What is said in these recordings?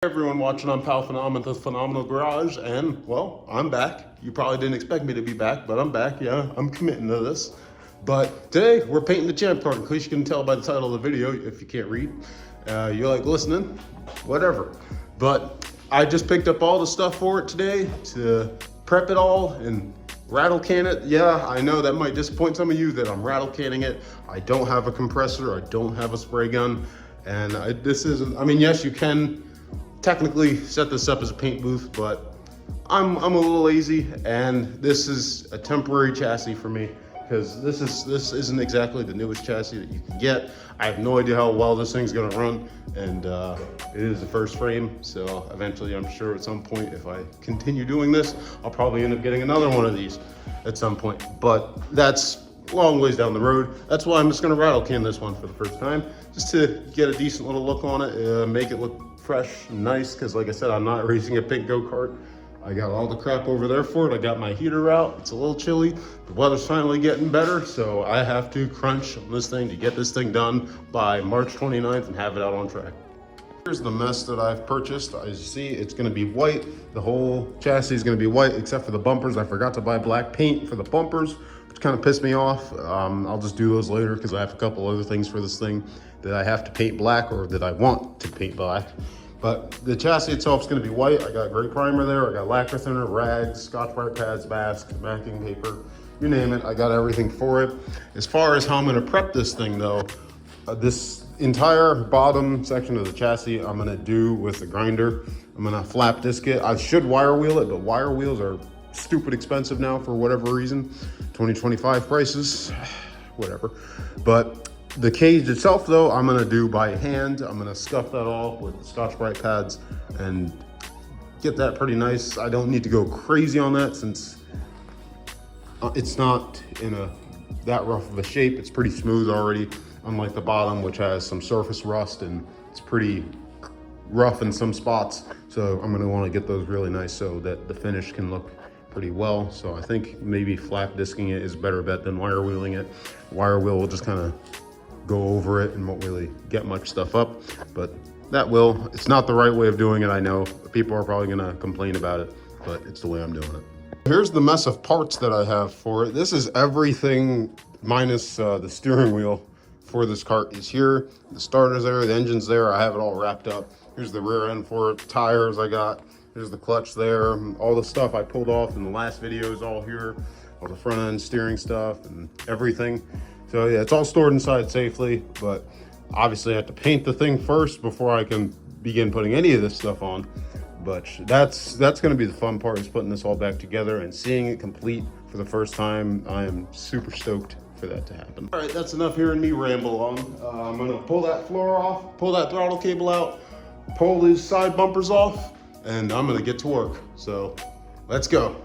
Everyone watching on powphenom at the Phenomenal Garage, and well, I'm back. You probably didn't expect me to be back, but I'm back. Yeah, I'm committing to this. But today we're painting the Champ Kart. In case you can tell by the title of the video, if you can't read, you like listening, whatever. But I just picked up all the stuff for it today to prep it all and rattle can it. Yeah, I know that might disappoint some of you that I'm rattle canning it. I don't have a compressor. I don't have a spray gun, and this isn't. I mean, yes, you can technically set this up as a paint booth, but I'm a little lazy, and this is a temporary chassis for me because this isn't exactly the newest chassis that you can get. I have no idea how well this thing's gonna run, and it is the first frame, so eventually I'm sure at some point, if I continue doing this, I'll probably end up getting another one of these at some point, but that's a long ways down the road. That's why I'm just gonna rattle can this one for the first time, just to get a decent little look on it, make it look fresh and nice, because like I said, I'm not racing a pink go-kart. I got all the crap over there for it. I got my heater out. It's a little chilly. The weather's finally getting better, so I have to crunch on this thing to get this thing done by March 29th and have it out on track. Here's the mess that I've purchased. As you see, it's gonna be white. The whole chassis is gonna be white except for the bumpers. I forgot to buy black paint for the bumpers, which kind of pissed me off. I'll just do those later because I have a couple other things for this thing that I have to paint black, or that I want to paint black. But the chassis itself is going to be white. I got gray primer there. I got lacquer thinner, rags, Scotch-Brite pads, mask, masking paper, you name it. I got everything for it. As far as how I'm going to prep this thing though, this entire bottom section of the chassis I'm going to do with the grinder. I'm going to flap disc it. I should wire wheel it, but wire wheels are stupid expensive now for whatever reason. 2025 prices, whatever. But the cage itself though, I'm gonna do by hand. I'm gonna scuff that all with the Scotch-Brite pads and get that pretty nice. I don't need to go crazy on that since it's not in that rough of a shape. It's pretty smooth already, unlike the bottom, which has some surface rust and it's pretty rough in some spots. So I'm gonna wanna get those really nice so that the finish can look pretty well. So I think maybe flap disking it is a better bet than wire wheeling it. Wire wheel will just kind of go over it and won't really get much stuff up, but that will. It's not the right way of doing it, I know. People are probably gonna complain about it, but it's the way I'm doing it. Here's the mess of parts that I have for it. This is everything minus the steering wheel for this cart is here. The starter's there, the engine's there. I have it all wrapped up. Here's the rear end for it, tires I got. Here's the clutch there. All the stuff I pulled off in the last video is all here. All the front end steering stuff and everything. So yeah, it's all stored inside safely, but obviously I have to paint the thing first before I can begin putting any of this stuff on. But that's gonna be the fun part, is putting this all back together and seeing it complete for the first time. I am super stoked for that to happen. All right, that's enough hearing me ramble on. I'm gonna pull that floor off, pull that throttle cable out, pull these side bumpers off, and I'm gonna get to work. So let's go.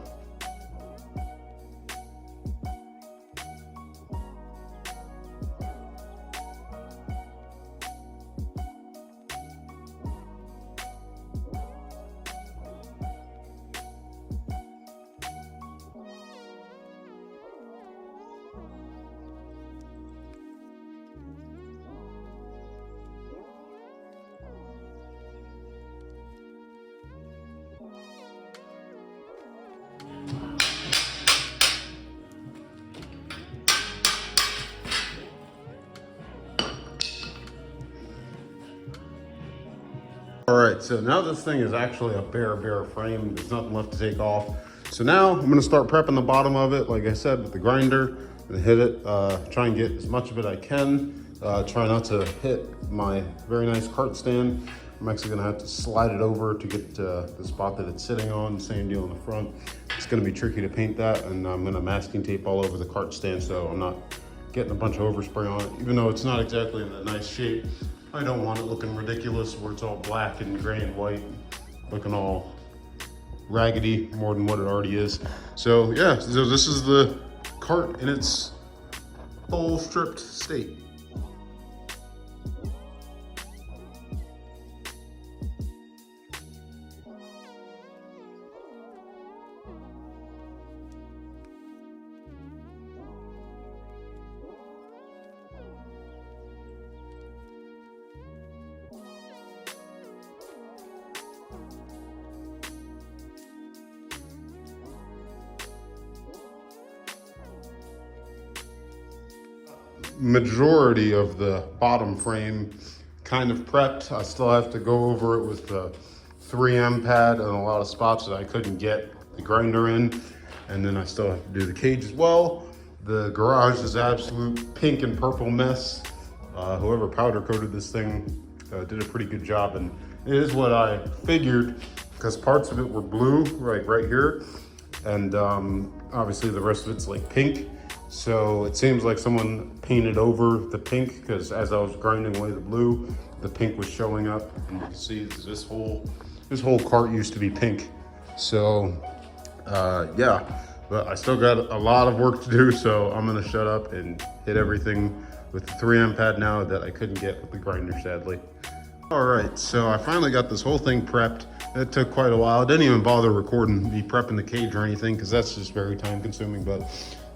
All right, so now this thing is actually a bare frame. There's nothing left to take off. So now I'm gonna start prepping the bottom of it, like I said, with the grinder. I'm gonna hit it, try and get as much of it I can. Try not to hit my very nice cart stand. I'm actually gonna have to slide it over to get the spot that it's sitting on, same deal in the front. It's gonna be tricky to paint that, and I'm gonna masking tape all over the cart stand so I'm not getting a bunch of overspray on it, even though it's not exactly in a nice shape. I don't want it looking ridiculous where it's all black and gray and white, looking all raggedy more than what it already is. So yeah, so this is the cart in its full stripped state. majority of the bottom frame kind of prepped. I still have to go over it with the 3M pad and a lot of spots that I couldn't get the grinder in. And then I still have to do the cage as well. The garage is absolute pink and purple mess. Whoever powder coated this thing did a pretty good job, and it is what I figured because parts of it were blue right here, and obviously the rest of it's like pink. So it seems like someone painted over the pink, because as I was grinding away the blue, the pink was showing up, and you can see this whole cart used to be pink. So yeah, but I still got a lot of work to do, so I'm gonna shut up and hit everything with the 3M pad now that I couldn't get with the grinder, sadly. All right, so I finally got this whole thing prepped. It took quite a while. I didn't even bother recording me prepping the cage or anything, because that's just very time consuming. But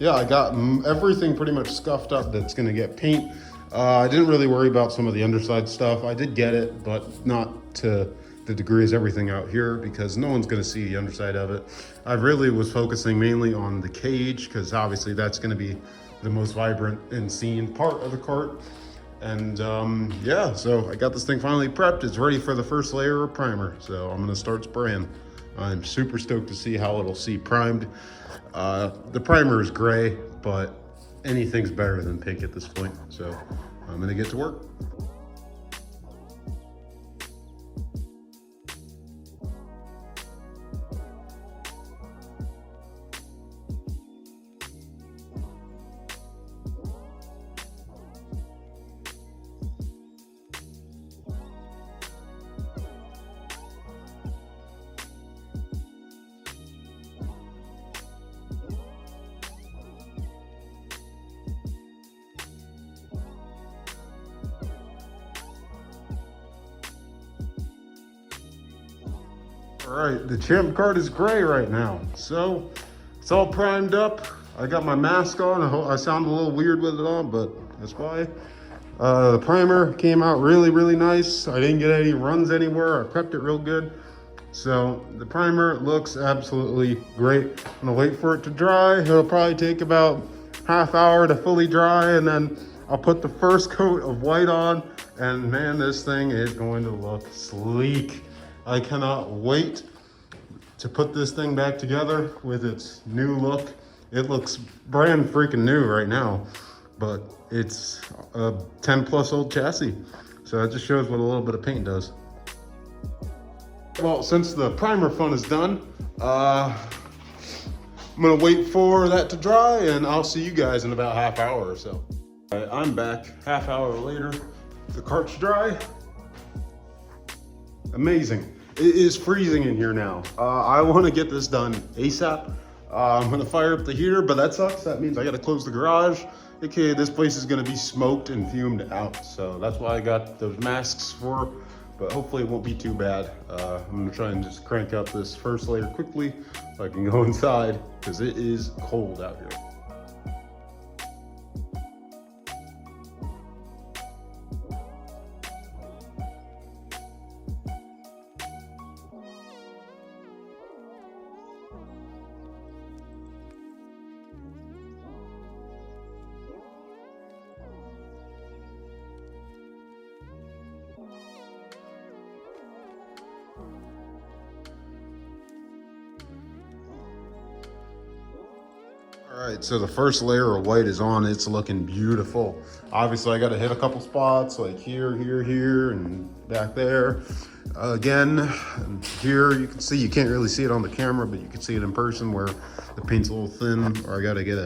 yeah, I got everything pretty much scuffed up that's gonna get paint. I didn't really worry about some of the underside stuff. I did get it, but not to the degree as everything out here, because no one's gonna see the underside of it. I really was focusing mainly on the cage, because obviously that's gonna be the most vibrant and seen part of the cart. And yeah, so I got this thing finally prepped. It's ready for the first layer of primer. So I'm gonna start spraying. I'm super stoked to see how it'll see primed. The primer is gray, but anything's better than pink at this point. So I'm gonna get to work. All right, the Champ card is gray right now. So it's all primed up. I got my mask on. I sound a little weird with it on, but that's why. The primer came out really nice. I didn't get any runs anywhere. I prepped it real good. So the primer looks absolutely great. I'm gonna wait for it to dry. It'll probably take about half hour to fully dry, and then I'll put the first coat of white on, and man, this thing is going to look sleek. I cannot wait to put this thing back together with its new look. It looks brand freaking new right now, but it's a 10+ old chassis. So that just shows what a little bit of paint does. Well, since the primer fun is done, I'm gonna wait for that to dry, and I'll see you guys in about half hour or so. All right, I'm back half hour later. The cart's dry. Amazing. It is freezing in here now. I want to get this done ASAP. I'm gonna fire up the heater, but that sucks. That means I gotta close the garage. Okay, this place is gonna be smoked and fumed out. So that's why I got those masks for, but hopefully it won't be too bad. I'm gonna try and just crank up this first layer quickly so I can go inside, because it is cold out here. All right, so the first layer of white is on. It's looking beautiful. Obviously, I got to hit a couple spots like here, and back there. Again, and here you can see, you can't really see it on the camera, but you can see it in person where the paint's a little thin, or I got to get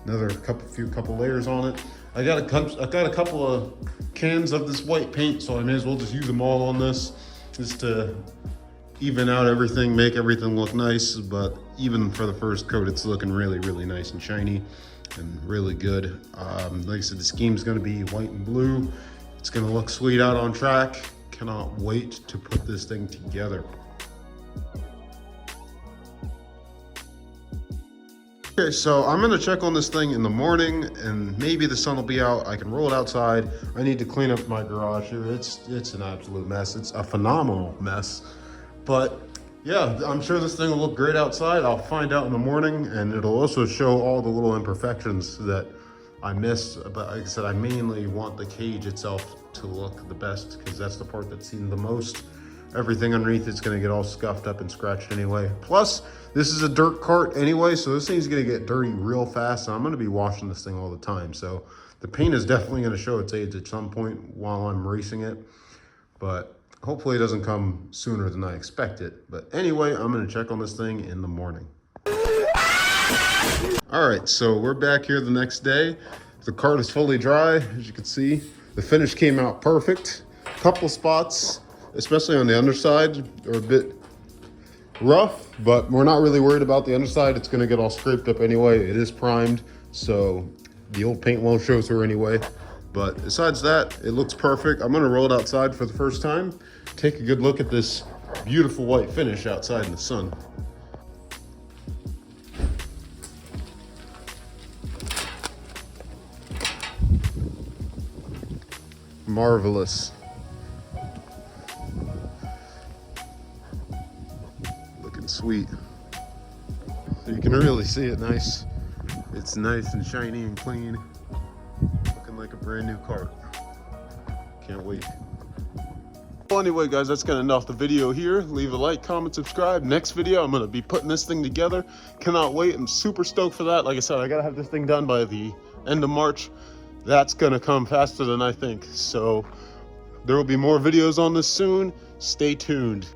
another couple layers on it. I got a couple of cans of this white paint, so I may as well just use them all on this, just to even out everything, make everything look nice. But even for the first coat, it's looking really nice and shiny and really good. Like I said, the scheme's gonna be white and blue. It's gonna look sweet out on track. Cannot wait to put this thing together. Okay, so I'm gonna check on this thing in the morning, and maybe the sun will be out. I can roll it outside. I need to clean up my garage here. It's an absolute mess. It's a phenomenal mess. But yeah, I'm sure this thing will look great outside. I'll find out in the morning, and it'll also show all the little imperfections that I missed, but like I said, I mainly want the cage itself to look the best because that's the part that's seen the most. Everything underneath it's gonna get all scuffed up and scratched anyway. Plus, this is a dirt cart anyway, so this thing's gonna get dirty real fast, and I'm gonna be washing this thing all the time. So the paint is definitely gonna show its age at some point while I'm racing it, but hopefully it doesn't come sooner than I expect it. But anyway, I'm gonna check on this thing in the morning. All right, so we're back here the next day. The cart is fully dry, as you can see. The finish came out perfect. Couple spots, especially on the underside, are a bit rough, but we're not really worried about the underside. It's gonna get all scraped up anyway. It is primed, so the old paint won't show through anyway. But besides that, it looks perfect. I'm gonna roll it outside for the first time. Take a good look at this beautiful white finish outside in the sun. Marvelous. Looking sweet. You can really see it nice. It's nice and shiny and clean. Looking like a brand new cart. Can't wait. Well, anyway, guys, that's gonna end off the video here. Leave a like, comment, subscribe. Next video, I'm gonna be putting this thing together. Cannot wait. I'm super stoked for that. Like I said, I gotta have this thing done by the end of March. That's gonna come faster than I think. So there will be more videos on this soon. Stay tuned.